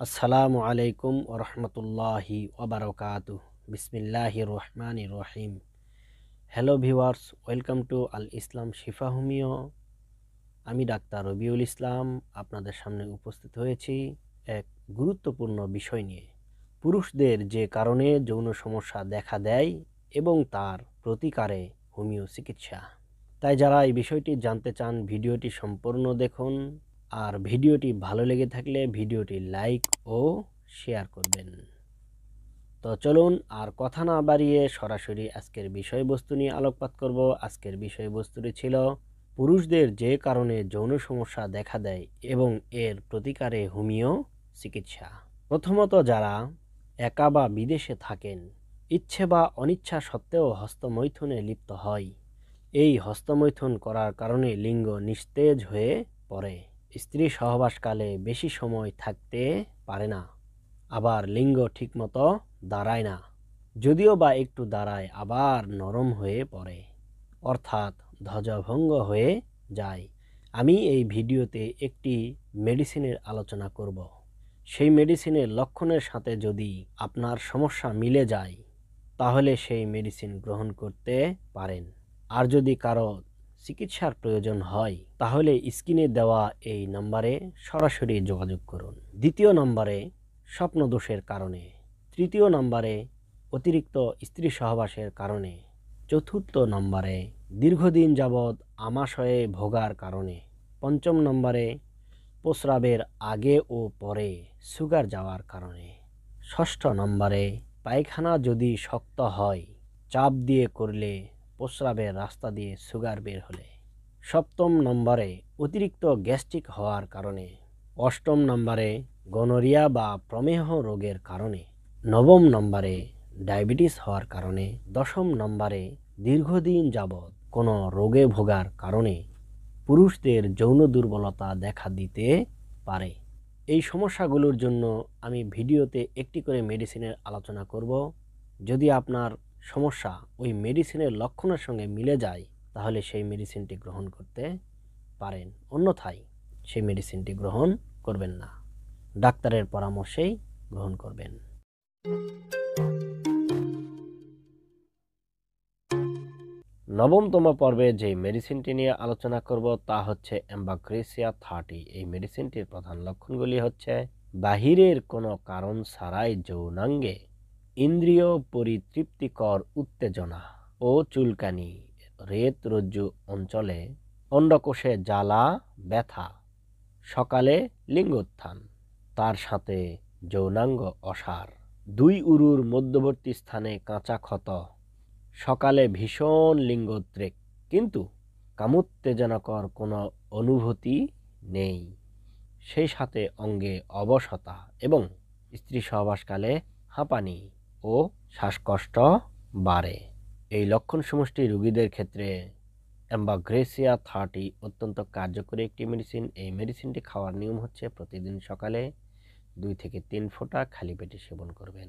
আসসালামু আলাইকুম ওরহমতুল্লাহি ওবারকাতুহ। বিসমিল্লাহির রহমানির রহিম। Hello viewers, welcome to Al Islam Shifa homeo. আমি ডাক্তার রবিউল ইসলাম আপনাদের সামনে উপস্থিত হয়েছি এক গুরুত্বপূর্ণ বিষয় নিয়ে। পুরুষদের যে কারণে যৌন সমস্যা দেখা দেয় এবং তার প্রতিকারে হোমিও চিকিৎসা। তাই যারা এই বিষয়টি জানতে চান ভিডিওটি সম্পূর্ণ দেখুন, আর ভিডিওটি ভালো লেগে থাকলে ভিডিওটি লাইক ও শেয়ার করবেন। তো চলুন আর কথা না বাড়িয়ে সরাসরি আজকের বিষয়বস্তু নিয়ে আলোকপাত করব। আজকের বিষয়বস্তুটি ছিল পুরুষদের যে কারণে যৌন সমস্যা দেখা দেয় এবং এর প্রতিকারে হোমিও চিকিৎসা। প্রথমত, যারা একা বা বিদেশে থাকেন, ইচ্ছে বা অনিচ্ছা সত্ত্বেও হস্তমৈথুনে লিপ্ত হয়, এই হস্তমৈথুন করার কারণে লিঙ্গ নিস্তেজ হয়ে পড়ে, স্ত্রী সহবাসকালে বেশি সময় থাকতে পারে না, আবার লিঙ্গ ঠিকমতো দাঁড়ায় না, যদিও বা একটু দাঁড়ায় আবার নরম হয়ে পড়ে, অর্থাৎ ধ্বজভঙ্গ হয়ে যায়। আমি এই ভিডিওতে একটি মেডিসিনের আলোচনা করব। সেই মেডিসিনের লক্ষণের সাথে যদি আপনার সমস্যা মিলে যায় তাহলে সেই মেডিসিন গ্রহণ করতে পারেন। আর যদি কারো চিকিৎসার প্রয়োজন হয় তাহলে স্ক্রিনে দেওয়া এই নম্বরে সরাসরি যোগাযোগ করুন। দ্বিতীয় নম্বরে স্বপ্নদোষের কারণে, তৃতীয় নম্বরে অতিরিক্ত স্ত্রী সহবাসের কারণে, চতুর্থ নম্বরে দীর্ঘদিন যাবৎ আমাশয়ে ভোগার কারণে, পঞ্চম নম্বরে প্রস্রাবের আগে ও পরে সুগার যাওয়ার কারণে, ষষ্ঠ নম্বরে পায়খানা যদি শক্ত হয়, চাপ দিয়ে করলে প্রস্রাবের রাস্তা দিয়ে সুগার বের হলে, সপ্তম নম্বরে অতিরিক্ত গ্যাস্ট্রিক হওয়ার কারণে, অষ্টম নম্বরে গনোরিয়া বা প্রমেহ রোগের কারণে, নবম নম্বরে ডায়াবেটিস হওয়ার কারণে, দশম নম্বরে দীর্ঘদিন যাবৎ কোনো রোগে ভোগার কারণে পুরুষদের যৌন দুর্বলতা দেখা দিতে পারে। এই সমস্যাগুলোর জন্য আমি ভিডিওতে একটি করে মেডিসিনের আলোচনা করব। যদি আপনার সমস্যা ওই মেডিসিনের লক্ষণের সঙ্গে মিলে যায় তাহলে সেই মেডিসিনটি গ্রহণ করতে পারেন, অন্যথায় সেই মেডিসিনটি গ্রহণ করবেন না, ডাক্তারের পরামর্শেই গ্রহণ করবেন। নবমতম পর্বে যে মেডিসিনটি নিয়ে আলোচনা করব তা হচ্ছে অ্যাম্বাগ্রেসিয়া 30। এই মেডিসিনটির প্রধান লক্ষণগুলি হচ্ছে বাহিরের কোনো কারণ ছাড়াই যৌনাঙ্গে ইন্দ্রিয় পরিতৃপ্তিকর উত্তেজনা ও চুলকানি, রেত রজ্জু অঞ্চলে অন্ডকোষে জ্বালা ব্যথা, সকালে লিঙ্গোত্থান, তার সাথে যৌনাঙ্গ অসার, দুই উরুর মধ্যবর্তী স্থানে কাঁচা ক্ষত, সকালে ভীষণ লিঙ্গোদ্রেক কিন্তু কামোত্তেজনাকর কোনো অনুভূতি নেই, সেই সাথে অঙ্গে অবশতা এবং স্ত্রী সহবাসকালে হাঁপানি ও শ্বাসকষ্ট বাড়ে। এই লক্ষণ সমষ্টি রোগীদের ক্ষেত্রে অ্যাম্বাগ্রেসিয়া 30 অত্যন্ত কার্যকরী একটি মেডিসিন। এই মেডিসিনটি খাওয়ার নিয়ম হচ্ছে প্রতিদিন সকালে 2 থেকে 3 ফোঁটা খালি পেটে সেবন করবেন।